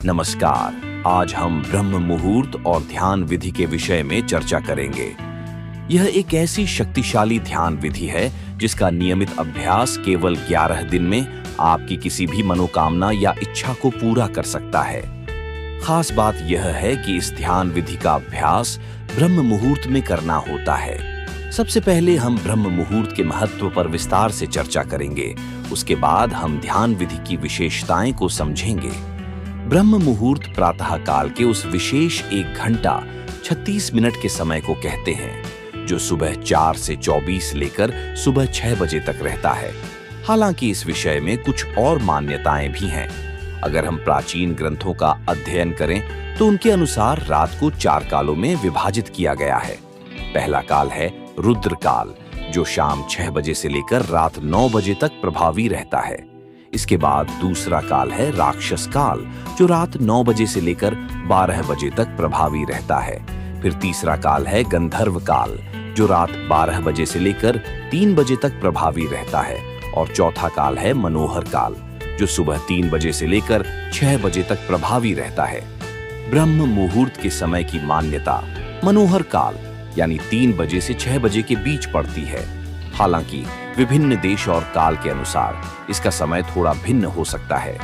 नमस्कार। आज हम ब्रह्म मुहूर्त और ध्यान विधि के विषय में चर्चा करेंगे। यह एक ऐसी शक्तिशाली ध्यान विधि है जिसका नियमित अभ्यास केवल 11 दिन में आपकी किसी भी मनोकामना या इच्छा को पूरा कर सकता है। खास बात यह है कि इस ध्यान विधि का अभ्यास ब्रह्म मुहूर्त में करना होता है। सबसे पहले हम ब्रह्म मुहूर्त के महत्व पर विस्तार से चर्चा करेंगे। उसके बाद हम ध्यान विधि की विशेषताएं को समझेंगे। ब्रह्म मुहूर्त प्रातः काल के उस विशेष 1 घंटा 36 मिनट के समय को कहते हैं, जो सुबह 4 से 24 लेकर सुबह 6 बजे तक रहता है। हालांकि इस विषय में कुछ और मान्यताएं भी हैं। अगर हम प्राचीन ग्रंथों का अध्ययन करें तो उनके अनुसार रात को 4 कालों में विभाजित किया गया है। पहला काल है रुद्र काल, जो शाम 6 बजे से लेकर रात 9 बजे तक प्रभावी रहता है। इसके बाद दूसरा काल है राक्षस काल, जो रात 9 बजे से लेकर 12 बजे तक प्रभावी रहता है। फिर तीसरा काल है गंधर्व काल, जो रात 12 बजे से लेकर 3 बजे तक प्रभावी रहता है। और चौथा काल है मनोहर काल, जो सुबह 3 बजे से लेकर 6 बजे तक प्रभावी रहता है। ब्रह्म मुहूर्त के समय की मान्यता मनोहर काल यानी 3 बजे से 6 बजे के बीच पड़ती है। हालांकि विभिन्न देश और काल के अनुसार इसका समय थोड़ा भिन्न हो सकता है,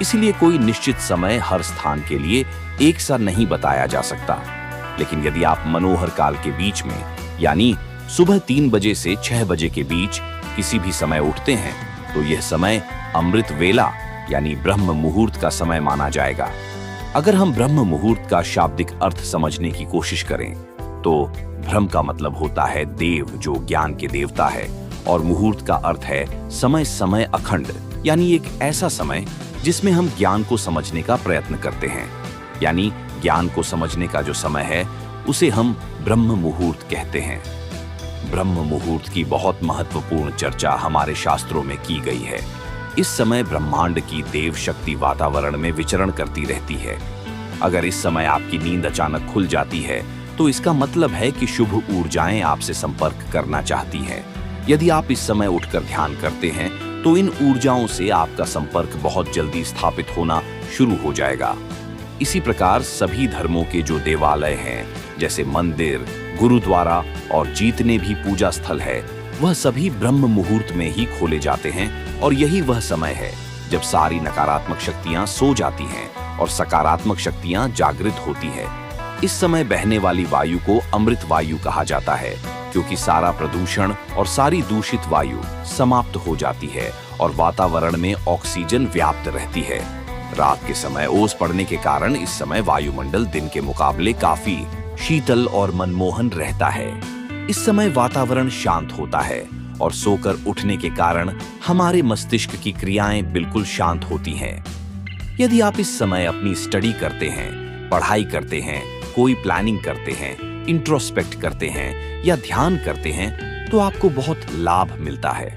इसलिए कोई निश्चित समय हर स्थान के लिए एक सा नहीं बताया जा सकता। लेकिन यदि आप मनोहर काल के बीच में यानी सुबह 3 बजे से 6 बजे के बीच किसी भी समय उठते हैं तो यह समय अमृत वेला यानी ब्रह्म मुहूर्त का समय माना जाएगा। अगर हम ब्रह्म मुहूर्त का शाब्दिक अर्थ समझने की कोशिश करें तो ब्रह्म का मतलब होता है देव, जो ज्ञान के देवता है, और मुहूर्त का अर्थ है समय समय अखंड यानी एक ऐसा समय जिसमें हम ज्ञान को समझने का प्रयत्न करते हैं। यानी ज्ञान को समझने का जो समय है उसे हम ब्रह्म मुहूर्त कहते हैं। ब्रह्म मुहूर्त की बहुत महत्वपूर्ण चर्चा हमारे शास्त्रों में की गई है। इस समय ब्रह्मांड की देव शक्ति वातावरण में विचरण करती रहती है। अगर इस समय आपकी नींद अचानक खुल जाती है तो इसका मतलब है कि शुभ ऊर्जाएं आपसे संपर्क करना चाहती हैं। यदि आप इस समय उठकर ध्यान करते हैं तो इन ऊर्जाओं से आपका संपर्क बहुत जल्दी स्थापित होना शुरू हो जाएगा। इसी प्रकार सभी धर्मों के जो देवालय हैं, जैसे मंदिर, गुरुद्वारा और जितने भी पूजा स्थल है, वह सभी ब्रह्म मुहूर्त में ही खोले जाते हैं। और यही वह समय है जब सारी नकारात्मक शक्तियां सो जाती हैं और सकारात्मक शक्तियां जागृत होती है। इस समय बहने वाली वायु को अमृत वायु कहा जाता है, क्योंकि सारा प्रदूषण और सारी दूषित वायु समाप्त हो जाती है और वातावरण में ऑक्सीजन व्याप्त रहती है। रात के समय ओस पड़ने के कारण इस समय वायुमंडल दिन के मुकाबले काफी शीतल और मनमोहन रहता है। इस समय वातावरण शांत होता है और सोकर उठने के कारण हमारे मस्तिष्क की क्रियाएं बिल्कुल शांत होती हैं। यदि आप इस समय अपनी स्टडी करते हैं, पढ़ाई करते हैं, कोई प्लानिंग करते हैं, इंट्रोस्पेक्ट करते हैं या ध्यान करते हैं तो आपको बहुत लाभ मिलता है।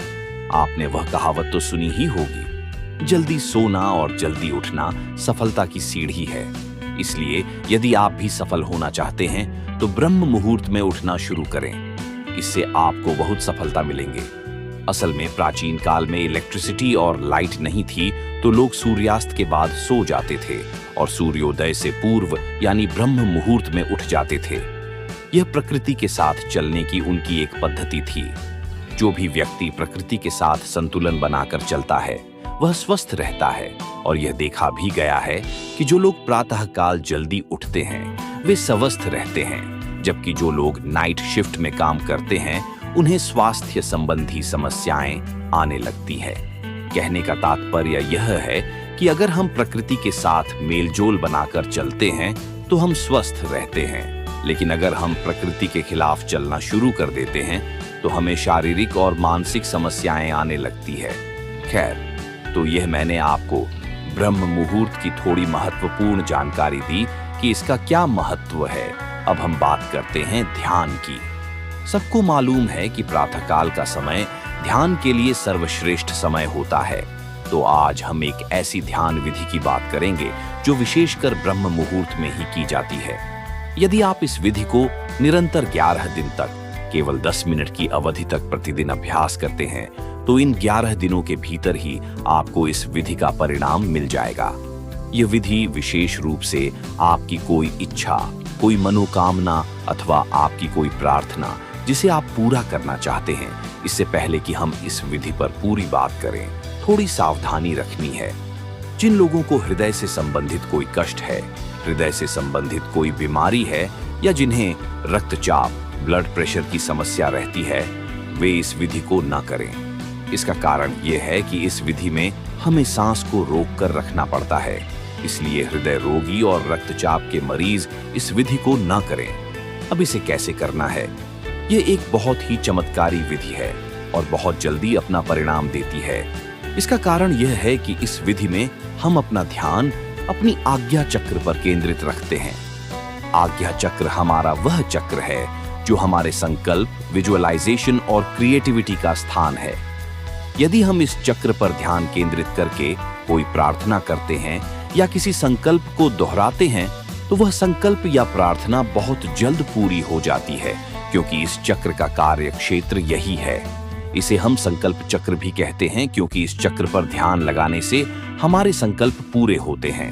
आपने वह कहावत तो सुनी ही होगी, जल्दी सोना और जल्दी उठना सफलता की सीढ़ी है। इसलिए यदि आप भी सफल होना चाहते हैं तो ब्रह्म मुहूर्त में उठना शुरू करें। इससे आपको बहुत सफलता मिलेंगे। असल में प्राचीन काल में इलेक्ट्रिसिटी और लाइट नहीं थी तो लोग सूर्यास्त के बाद सो जाते थे और सूर्योदय से पूर्व यानी ब्रह्म मुहूर्त में उठ जाते थे। यह प्रकृति के साथ चलने की उनकी एक पद्धति थी। जो भी व्यक्ति प्रकृति के साथ संतुलन बनाकर चलता है वह स्वस्थ रहता है। और यह देखा भी गया है कि जो लोग प्रातः काल जल्दी उठते हैं वे स्वस्थ रहते हैं, जबकि जो लोग नाइट शिफ्ट में काम करते हैं उन्हें स्वास्थ्य संबंधी समस्याएं आने लगती है। कहने का तात्पर्य यह है कि अगर हम प्रकृति के साथ मेलजोल बनाकर चलते हैं तो हम स्वस्थ रहते हैं, लेकिन अगर हम प्रकृति के खिलाफ चलना शुरू कर देते हैं तो हमें शारीरिक और मानसिक समस्याएं आने लगती है। खैर, तो यह मैंने आपको ब्रह्म मुहूर्त की थोड़ी महत्वपूर्ण जानकारी दी कि इसका क्या महत्व है। अब हम बात करते हैं ध्यान की। सबको मालूम है कि प्रातःकाल का समय ध्यान के लिए सर्वश्रेष्ठ समय होता है। तो आज हम एक ऐसी ध्यान विधि की बात करेंगे जो विशेषकर ब्रह्म मुहूर्त में ही की जाती है। यदि आप इस विधि को निरंतर 11 दिन तक केवल 10 मिनट की अवधि तक प्रतिदिन अभ्यास करते हैं तो इन 11 दिनों के भीतर ही आपको इस विधि का परिणाम मिल जाएगा। यह विधि विशेष रूप से आपकी कोई इच्छा, कोई मनोकामना अथवा आपकी कोई प्रार्थना जिसे आप पूरा करना चाहते हैं, इससे पहले कि हम इस विधि पर पूरी बात करें, थोड़ी सावधानी रखनी है। जिन लोगों को हृदय से संबंधित कोई कष्ट है, हृदय से संबंधित कोई बीमारी है या जिन्हें रक्तचाप, ब्लड प्रेशर की समस्या रहती है, वे इस विधि को न करें। इसका कारण यह है कि इस विधि में हमें सांस को रोक कर रखना पड़ता है, इसलिए हृदय रोगी और रक्तचाप के मरीज इस विधि को न करें। अब इसे कैसे करना है? यह एक बहुत ही चमत्कारी विधि है और बहुत जल्दी अपना परिणाम देती है। इसका कारण यह है कि इस विधि में हम अपना ध्यान अपनी आज्ञा चक्र पर केंद्रित रखते हैं। आज्ञा चक्र हमारा वह चक्र है जो हमारे संकल्प, विजुअलाइजेशन और क्रिएटिविटी का स्थान है। यदि हम इस चक्र पर ध्यान केंद्रित करके कोई प्रार्थना करते हैं या किसी संकल्प को दोहराते हैं, तो वह संकल्प या प्रार्थना बहुत जल्द पूरी हो जाती है, क्योंकि इस चक्र का कार्य क्षेत्र यही है। इसे हम संकल्प चक्र भी कहते हैं, क्योंकि इस चक्र पर ध्यान लगाने से हमारे संकल्प पूरे होते हैं।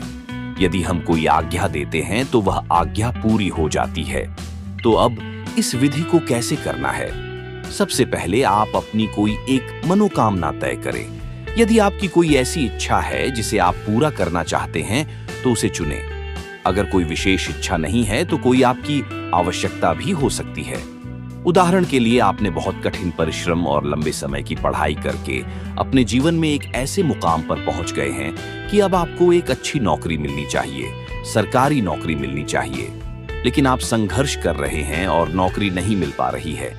यदि हम कोई आज्ञा देते हैं तो वह आज्ञा पूरी हो जाती है। तो अब इस विधि को कैसे करना है? सबसे पहले आप अपनी कोई एक मनोकामना तय करें। यदि आपकी कोई ऐसी इच्छा है जिसे आप पूरा करना चाहते हैं, तो उसे चुनें। अगर कोई विशेष इच्छा नहीं है तो कोई आपकी आवश्यकता भी हो सकती है। उदाहरण के लिए, आपने बहुत कठिन परिश्रम और लंबे समय की पढ़ाई करके अपने जीवन में एक ऐसे मुकाम पर पहुंच गए हैं कि अब आपको एक अच्छी नौकरी मिलनी चाहिए, सरकारी नौकरी मिलनी चाहिए, लेकिन आप संघर्ष कर रहे हैं और नौकरी नहीं मिल पा रही है।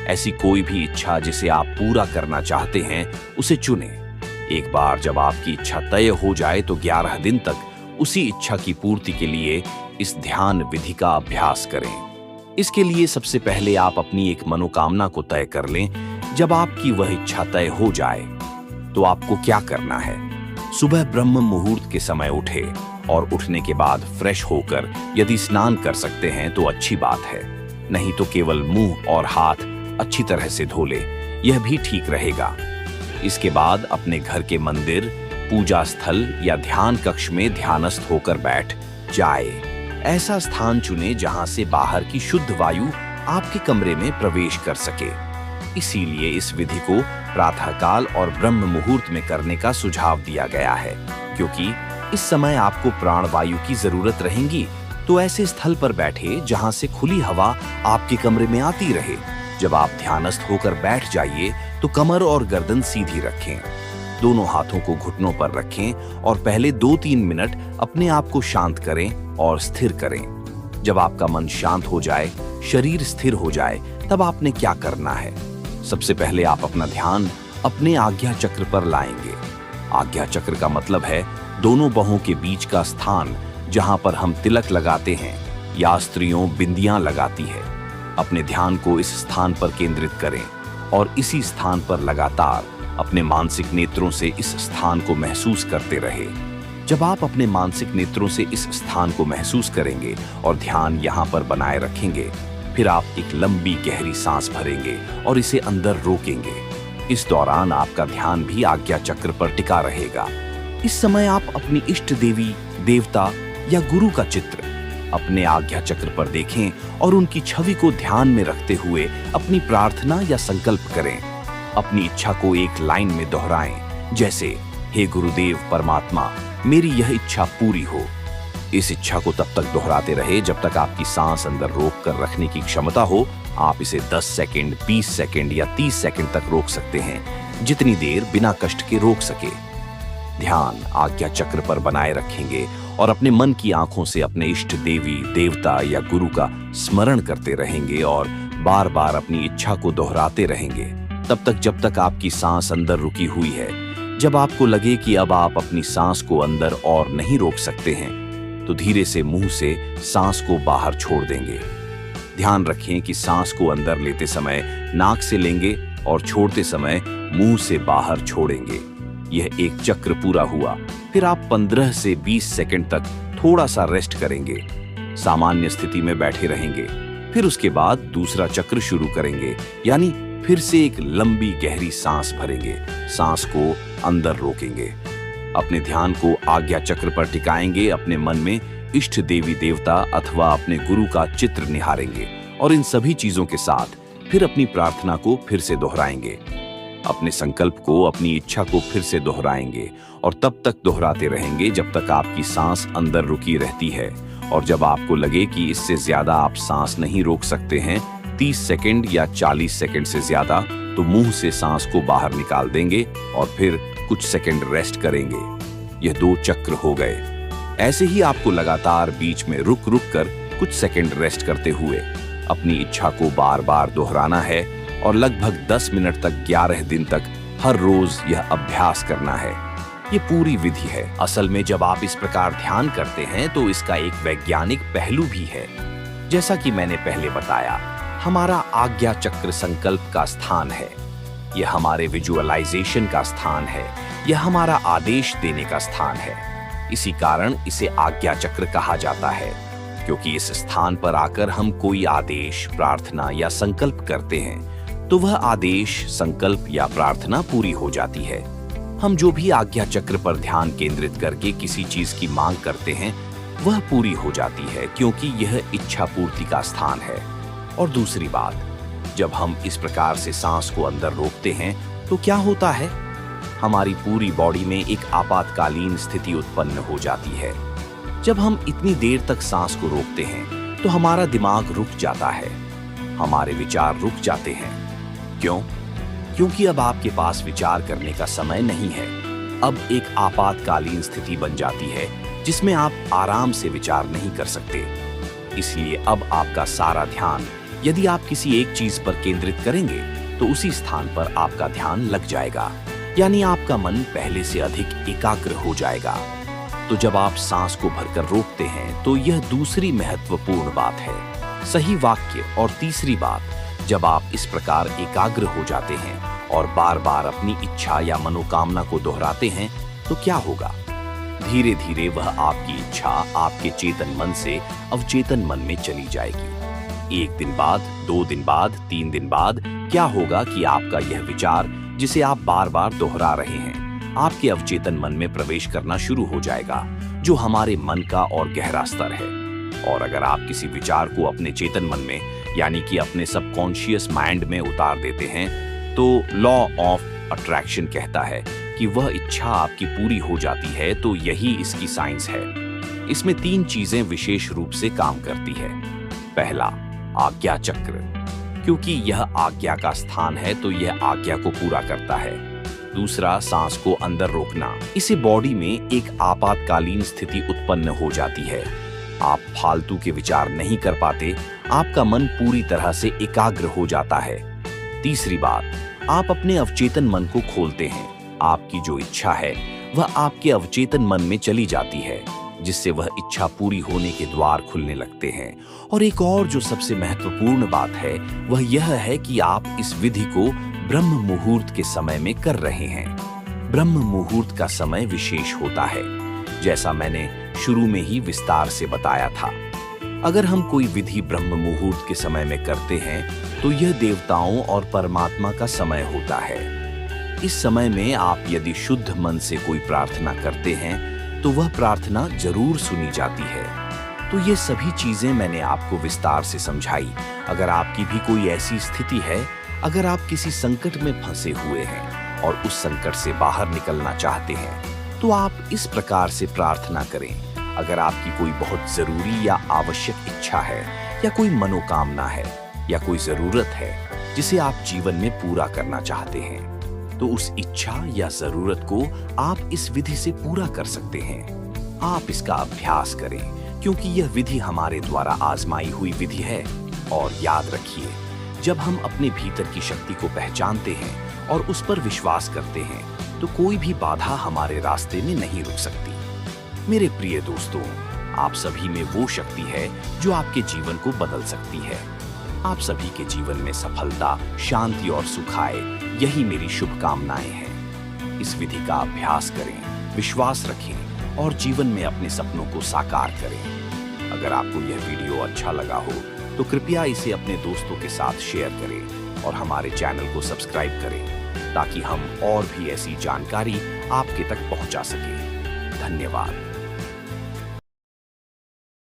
ऐसी कोई भी इच्छा जिसे आप पूरा करना चाहते हैं, उसे चुनें। एक बार जब आपकी इच्छा तय हो जाए तो 11 दिन तक उसी इच्छा की पूर्ति के लिए इस ध्यान विधि का अभ्यास करें। इसके लिए सबसे पहले आप अपनी एक मनोकामना को तय कर लें। जब आपकी वह इच्छा तय हो जाए तो आपको क्या करना है? सुबह ब्रह्म मुहूर्त के समय उठे और उठने के बाद फ्रेश होकर यदि स्नान कर सकते हैं तो अच्छी बात है, नहीं तो केवल मुंह और हाथ अच्छी तरह से धो ले, यह भी ठीक रहेगा। इसके बाद अपने घर के मंदिर, पूजा स्थल या ध्यान कक्ष में ध्यानस्थ होकर बैठ जाए। ऐसा स्थान चुने जहां से बाहर की शुद्ध वायु आपके कमरे में प्रवेश कर सके। इसीलिए इस विधि को प्रातःकाल और ब्रह्म मुहूर्त में करने का सुझाव दिया गया है, क्योंकि इस समय आपको प्राणवायु की जरूरत रहेगी। तो ऐसे स्थल पर बैठे जहां से खुली हवा आपके कमरे में आती रहे। जब आप ध्यानस्थ होकर बैठ जाइए तो कमर और गर्दन सीधी रखें, दोनों हाथों को घुटनों पर रखें और पहले 2-3 मिनट अपने आप को शांत करें और स्थिर करें। जब आपका मन शांत हो जाए, शरीर स्थिर हो जाए, तब आपने क्या करना है? सबसे पहले आप अपना ध्यान अपने आज्ञा चक्र पर लाएंगे। आज्ञा चक्र का मतलब है दोनों बाहों के बीच का स्थान, जहां पर हम तिलक लगाते हैं या स्त्रियों बिंदियां लगाती है। अपने ध्यान को इस स्थान पर केंद्रित करें और इसी स्थान पर लगातार अपने मानसिक नेत्रों से इस स्थान को महसूस करते रहे। जब आप अपने मानसिक नेत्रों से इस स्थान को महसूस करेंगे और ध्यान यहाँ पर बनाए रखेंगे, फिर आप एक लंबी गहरी सांस भरेंगे और इसे अंदर रोकेंगे। इस दौरान आपका ध्यान भी आज्ञा चक्र पर टिका रहेगा। इस समय आप अपनी इष्ट देवी, देवता या गुरु का चित्र अपने आज्ञा चक्र पर देखें और उनकी छवि को ध्यान में रखते हुए अपनी प्रार्थना या संकल्प करें। अपनी इच्छा को एक लाइन में दोहराएं, जैसे हे गुरुदेव परमात्मा, मेरी यह इच्छा पूरी हो। इस इच्छा को तब तक दोहराते रहे जब तक आपकी सांस अंदर रोक कर रखने की क्षमता हो। आप इसे 10 सेकंड, 20 सेकंड या 30 सेकंड तक रोक सकते हैं, जितनी देर बिना कष्ट के रोक सके। ध्यान आज्ञा चक्र पर बनाए रखेंगे और अपने मन की आंखों से अपने इष्ट देवी, देवता या गुरु का स्मरण करते रहेंगे और बार बार अपनी इच्छा को दोहराते रहेंगे, तब तक जब तक आपकी सांस अंदर रुकी हुई है। जब आपको लगे कि अब आप अपनी सांस को अंदर और नहीं रोक सकते हैं, तो धीरे से मुंह से सांस को बाहर छोड़ देंगे। ध्यान रखें कि सांस को अंदर लेते समय नाक से लेंगे और छोड़ते समय मुंह से बाहर छोड़ेंगे। यह एक चक्र पूरा हुआ। फिर आप 15 से 20 सेकंड तक थोड़ा सा रेस्ट करेंगे, सामान्य स्थिति में बैठे रहेंगे। फिर उसके बाद दूसरा चक्र शुरू करेंगे, यानी फिर से एक लंबी गहरी सांस भरेंगे, सांस को अंदर रोकेंगे। अपने ध्यान को आज्ञा चक्र पर टिकाएंगे, अपने मन में इष्ट देवी देवता अथवा अपने गुरु का चित्र निहारेंगे और इन सभी चीजों के साथ फिर अपनी प्रार्थना को फिर से दोहराएंगे। अपने संकल्प को, अपनी इच्छा को फिर से दोहराएंगे और तब तक दोहराते रहेंगे जब तक आपकी सांस अंदर रुकी रहती है। और जब आपको लगे कि इससे ज्यादा आप सांस नहीं रोक सकते हैं, 30 सेकंड या 40 सेकंड से ज्यादा, तो मुंह से सांस को बाहर निकाल देंगे और फिर कुछ सेकंड रेस्ट करेंगे। यह 2 चक्र हो गए। ऐसे ही आपको लगातार बीच में रुक रुक कर कुछ सेकंड रेस्ट करते हुए अपनी इच्छा को बार बार दोहराना है और लगभग 10 मिनट तक 11 दिन तक हर रोज यह अभ्यास करना है। ये पूरी विधि है। असल में जब आप इस प्रकार ध्यान करते हैं तो इसका एक वैज्ञानिक पहलू भी है। जैसा कि मैंने पहले बताया, हमारा आज्ञा चक्र संकल्प का स्थान है, यह हमारे विजुअलाइजेशन का स्थान है, यह हमारा आदेश देने का स्थान है। इसी कारण इसे आज्ञा चक्र कहा जाता है, क्योंकि इस स्थान पर आकर हम कोई आदेश, प्रार्थना या संकल्प करते हैं तो वह आदेश, संकल्प या प्रार्थना पूरी हो जाती है। हम जो भी आज्ञा चक्र पर ध्यान केंद्रित करके किसी चीज की मांग करते हैं वह पूरी हो जाती है, क्योंकि यह इच्छा पूर्ति का स्थान है। और दूसरी बात, जब हम इस प्रकार से सांस को अंदर रोकते हैं तो क्या होता है, हमारी पूरी बॉडी में एक आपातकालीन स्थिति उत्पन्न हो जाती है। जब हम इतनी देर तक सांस को रोकते हैं तो हमारा दिमाग रुक जाता है, हमारे विचार रुक जाते हैं। क्यों? क्योंकि अब आपके पास विचार करने का समय नहीं है। अब एक आपातकालीन स्थिति बन जाती है जिसमें आप आराम से विचार नहीं कर सकते। इसलिए अब आपका सारा ध्यान, यदि आप किसी एक चीज पर केंद्रित करेंगे तो उसी स्थान पर आपका ध्यान लग जाएगा, यानी आपका मन पहले से अधिक एकाग्र हो जाएगा। तो जब आप सांस को भरकर रोकते हैं तो यह दूसरी महत्वपूर्ण बात है, सही वाक्य। और तीसरी बात, जब आप इस प्रकार एकाग्र हो जाते हैं और बार बार अपनी इच्छा या मनोकामना को दोहराते हैं तो क्या होगा, धीरे धीरे वह आपकी इच्छा आपके चेतन मन से अवचेतन मन में चली जाएगी। 1 दिन बाद, 2 दिन बाद, 3 दिन बाद क्या होगा कि आपका यह विचार, जिसे आप बार बार दोहरा रहे हैं, आपके अवचेतन मन में प्रवेश करना शुरू हो जाएगा, जो हमारे मन का और गहरा स्तर है। और अगर आप किसी विचार को अपने चेतन मन में, यानी कि अपने सबकॉन्शियस माइंड में उतार देते हैं, तो लॉ ऑफ अट्रैक्शन कहता है कि वह इच्छा आपकी पूरी हो जाती है। तो यही इसकी साइंस है। इसमें 3 चीजें विशेष रूप से काम करती है। पहला, आज्ञा चक्र, क्योंकि यह आज्ञा का स्थान है तो यह आज्ञा को पूरा करता है। दूसरा, सांस को अंदर रोकना, इससे बॉडी में एक आपातकालीन स्थिति उत्पन्न हो जाती है, आप फालतू के विचार नहीं कर पाते, आपका मन पूरी तरह से एकाग्र हो जाता है। तीसरी बात, आप अपने अवचेतन मन को खोलते हैं, आपकी जो इच्छा है वह आपके अवचेतन मन में चली जाती है, जिससे वह इच्छा पूरी होने के द्वार खुलने लगते हैं। और एक और जो सबसे महत्वपूर्ण बात है वह यह है कि आप इस विधि को ब्रह्म मुहूर्त के समय में कर रहे हैं। ब्रह्म मुहूर्त का समय विशेष होता है, जैसा मैंने शुरू में ही विस्तार से बताया था। अगर हम कोई विधि ब्रह्म मुहूर्त के समय में करते हैं तो यह देवताओं और परमात्मा का समय होता है। इस समय में आप यदि शुद्ध मन से कोई प्रार्थना करते हैं तो वह प्रार्थना जरूर सुनी जाती है। तो ये सभी चीजें मैंने आपको विस्तार से समझाई। अगर आपकी भी कोई ऐसी स्थिति है, अगर आप किसी संकट में फंसे हुए हैं और उस संकट से बाहर निकलना चाहते हैं, तो आप इस प्रकार से प्रार्थना करें। अगर आपकी कोई बहुत जरूरी या आवश्यक इच्छा है, या कोई मनोकामना है, या कोई जरूरत है जिसे आप जीवन में पूरा करना चाहते हैं, तो उस इच्छा या जरूरत को आप इस विधि से पूरा कर सकते हैं। आप इसका अभ्यास करें, क्योंकि यह विधि हमारे द्वारा आजमाई हुई विधि है। और याद रखिए, जब हम अपने भीतर की शक्ति को पहचानते हैं और उस पर विश्वास करते हैं, तो कोई भी बाधा हमारे रास्ते में नहीं रुक सकती। मेरे प्रिय दोस्तों, आप सभी में वो शक्ति है जो आपके जीवन को बदल सकती है। आप सभी के जीवन में सफलता, शांति और सुख आए, यही मेरी शुभकामनाएं हैं। इस विधि का अभ्यास करें, विश्वास रखें और जीवन में अपने सपनों को साकार करें। अगर आपको यह वीडियो अच्छा लगा हो तो कृपया इसे अपने दोस्तों के साथ शेयर करें और हमारे चैनल को सब्सक्राइब करें। ताकि हम और भी ऐसी जानकारी आपके तक पहुंचा सकें। धन्यवाद।